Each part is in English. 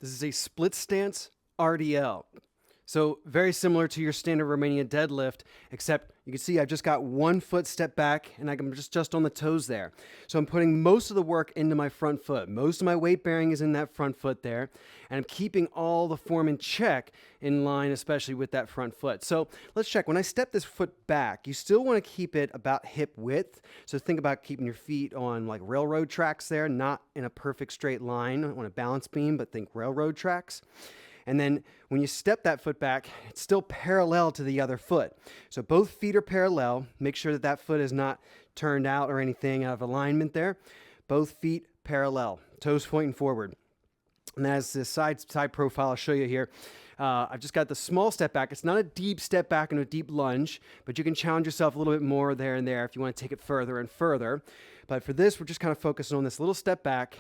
This is a split stance RDL. So very similar to your standard Romanian deadlift, except you can see I've just got 1 foot step back and I'm just on the toes there. So I'm putting most of the work into my front foot. Most of my weight bearing is in that front foot there. And I'm keeping all the form in check in line, especially with that front foot. So let's check. When I step this foot back, you still want to keep it about hip width. So think about keeping your feet on like railroad tracks there, not in a perfect straight line on a balance beam, but think railroad tracks. And then when you step that foot back, it's still parallel to the other foot. So both feet are parallel. Make sure that that foot is not turned out or anything out of alignment there. Both feet parallel, toes pointing forward. And as the side profile I'll show you here, I've just got the small step back. It's not a deep step back and a deep lunge, but you can challenge yourself a little bit more there and there if you want to take it further and further. But for this, we're just kind of focusing on this little step back,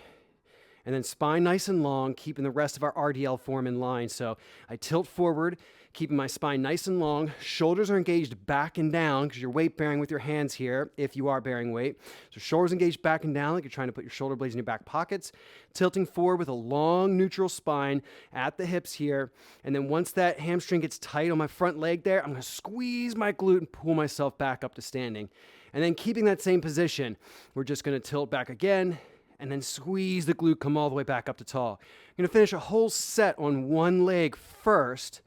and then spine nice and long, keeping the rest of our RDL form in line. So I tilt forward, keeping my spine nice and long. Shoulders are engaged back and down because you're weight bearing with your hands here if you are bearing weight. So shoulders engaged back and down like you're trying to put your shoulder blades in your back pockets. Tilting forward with a long neutral spine at the hips here. And then once that hamstring gets tight on my front leg there, I'm going to squeeze my glute and pull myself back up to standing. And then keeping that same position, we're just going to tilt back again, and then squeeze the glute, come all the way back up to tall. You're going to finish a whole set on one leg first.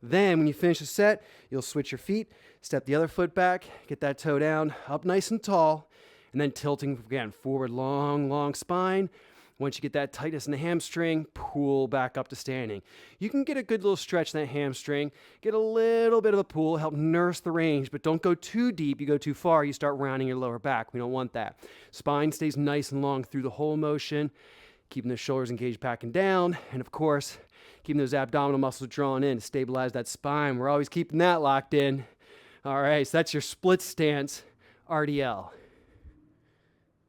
Then when you finish the set, you'll switch your feet, step the other foot back, get that toe down, up nice and tall, and then tilting again, forward, long, long spine. Once you get that tightness in the hamstring, pull back up to standing. You can get a good little stretch in that hamstring, get a little bit of a pull, help nurse the range, but don't go too deep. You go too far, you start rounding your lower back. We don't want that. Spine stays nice and long through the whole motion, keeping the shoulders engaged back and down, and of course, keeping those abdominal muscles drawn in to stabilize that spine. We're always keeping that locked in. All right, so that's your split stance RDL.